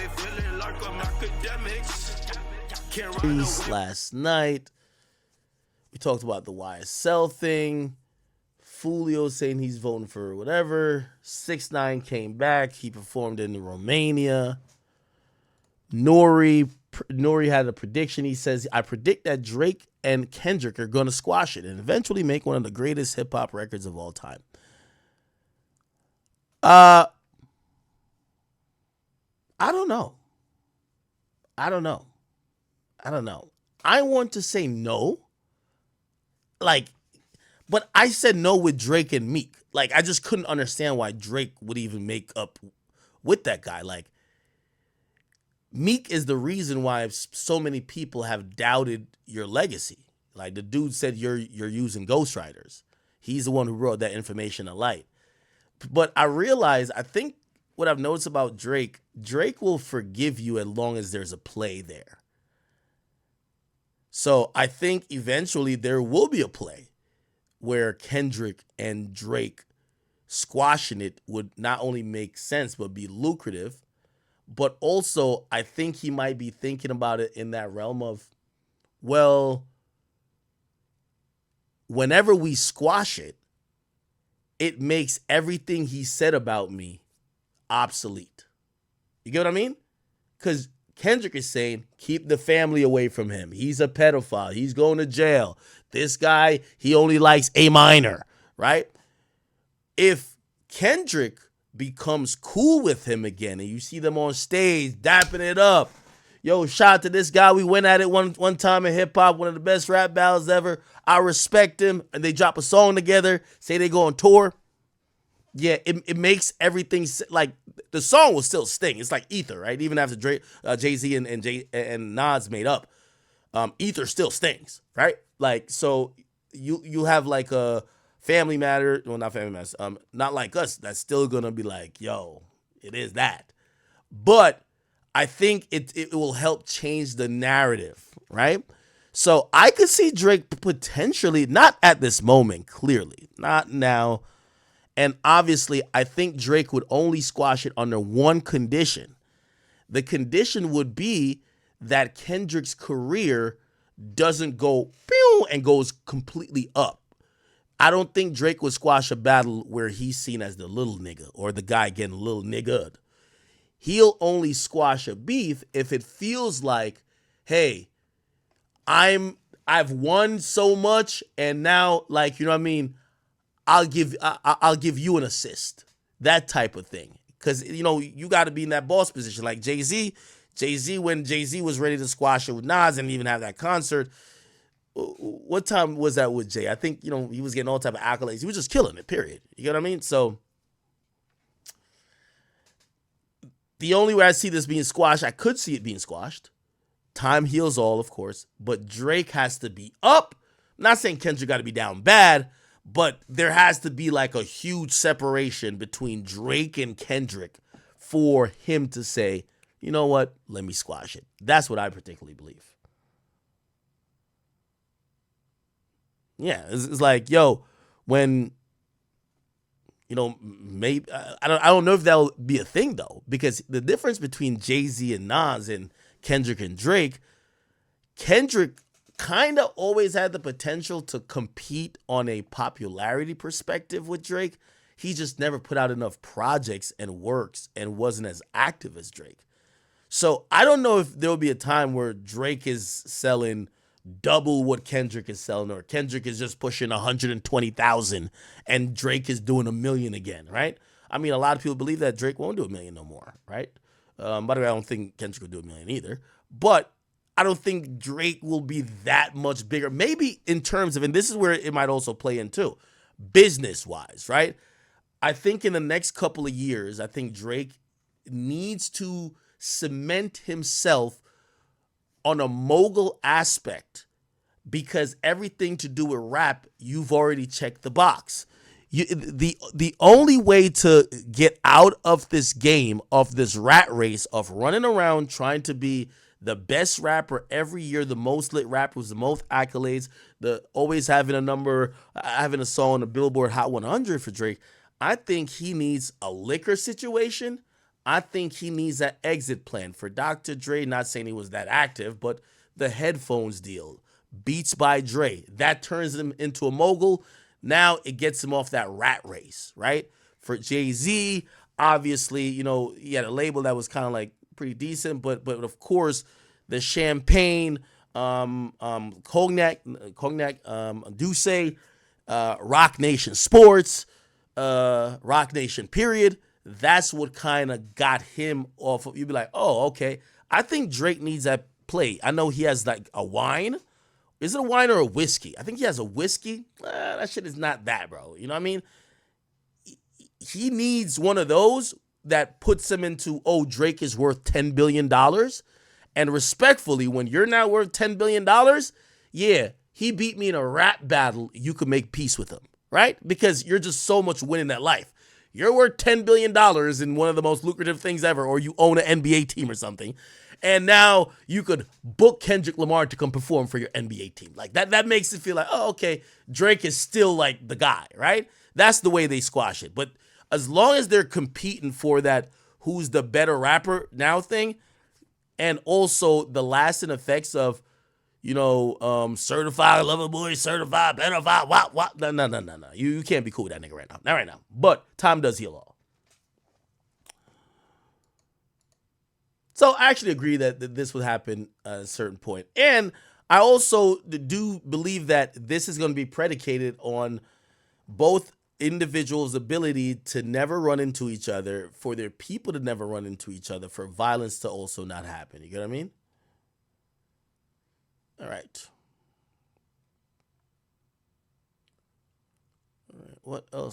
feeling like I'm academics. Last night, we talked about the YSL thing. Fulio saying he's voting for whatever. 6ix9ine came back. He performed in Romania. Nore had a prediction. He says, I predict that Drake and Kendrick are going to squash it and eventually make one of the greatest hip-hop records of all time. I don't know. I want to say no. But I said no with Drake and Meek. I just couldn't understand why Drake would even make up with that guy. Meek is the reason why so many people have doubted your legacy. The dude said you're using ghostwriters. He's the one who wrote that information to light. But I think what I've noticed about Drake will forgive you as long as there's a play there. So I think eventually there will be a play where Kendrick and Drake squashing it would not only make sense, but be lucrative. But also, I think he might be thinking about it in that realm of, well, whenever we squash it, it makes everything he said about me obsolete. You get what I mean? Because Kendrick is saying, keep the family away from him. He's a pedophile. He's going to jail. This guy, he only likes A minor, right? If Kendrick becomes cool with him again and you see them on stage dapping it up, yo, shout out to this guy. We went at it one time in hip-hop, one of the best rap battles ever. I respect him. And they drop a song together, say they go on tour. Yeah, it makes everything the song will still sting. It's like Ether, right? Even after Drake, Jay-Z and Nas made up, Ether still stings, right? So you have a Family Matter, well, not Family Matters, Not Like Us, that's still gonna be yo, it is that. But I think it will help change the narrative, right? So I could see Drake potentially, not at this moment, clearly, not now. And obviously, I think Drake would only squash it under one condition. The condition would be that Kendrick's career doesn't go pew and goes completely up. I don't think Drake would squash a battle where he's seen as the little nigga or the guy getting a little niggaed. He'll only squash a beef if it feels like, hey, I've won so much and now, you know what I mean? I'll give you an assist, that type of thing. Because, you got to be in that boss position. Like Jay-Z, when Jay-Z was ready to squash it with Nas and even have that concert, what time was that with Jay? I think, he was getting all type of accolades. He was just killing it, period. You get what I mean? So the only way I see this being squashed, I could see it being squashed. Time heals all, of course. But Drake has to be up. I'm not saying Kendrick got to be down bad, but there has to be a huge separation between Drake and Kendrick for him to say, you know what, let me squash it. That's what I particularly believe. Yeah, it's yo, when, maybe, I don't know if that'll be a thing though, because the difference between Jay-Z and Nas and Kendrick and Drake, Kendrick kind of always had the potential to compete on a popularity perspective with Drake. He just never put out enough projects and works and wasn't as active as Drake. So I don't know if there'll be a time where Drake is selling double what Kendrick is selling, or Kendrick is just pushing 120,000 and Drake is doing 1 million again, right? I mean, a lot of people believe that Drake won't do 1 million no more, right? By the way, I don't think Kendrick will do 1 million either, but I don't think Drake will be that much bigger. Maybe in terms of, and this is where it might also play in too, business-wise, right? I think in the next couple of years, I think Drake needs to cement himself on a mogul aspect, because everything to do with rap, you've already checked the box. The only way to get out of this game, of this rat race of running around trying to be the best rapper every year, the most lit rapper with the most accolades, the always having a song on the Billboard Hot 100 for Drake, I think he needs a liquor situation. I think he needs that exit plan for Dr. Dre. Not saying he was that active, but the headphones deal, Beats by Dre, that turns him into a mogul. Now it gets him off that rat race, right? For Jay-Z, obviously, you know, he had a label that was kind of like pretty decent, but of course, the champagne, cognac, Douce, Rock Nation Sports, Rock Nation period. That's what kind of got him off of. You'd be like, oh, okay. I think Drake needs that play. I know he has like a wine. Is it a wine or a whiskey? I think he has a whiskey. That shit is not that, bro. You know what I mean? He needs one of those that puts him into, oh, Drake is worth $10 billion. And respectfully, when you're not worth $10 billion, yeah, he beat me in a rap battle. You could make peace with him, right? Because you're just so much winning that life. You're worth $10 billion in one of the most lucrative things ever, or you own an NBA team or something. And now you could book Kendrick Lamar to come perform for your NBA team. Like that makes it feel like, oh, okay, Drake is still like the guy, right? That's the way they squash it. But as long as they're competing for that who's the better rapper now thing, and also the lasting effects of, you know, certified lover boy, certified pedophile, what? No. You can't be cool with that nigga right now. Not right now. But time does heal all. So I actually agree that this would happen at a certain point. And I also do believe that this is going to be predicated on both individuals' ability to never run into each other, for their people to never run into each other, for violence to also not happen. You get what I mean? All right. All right. What else?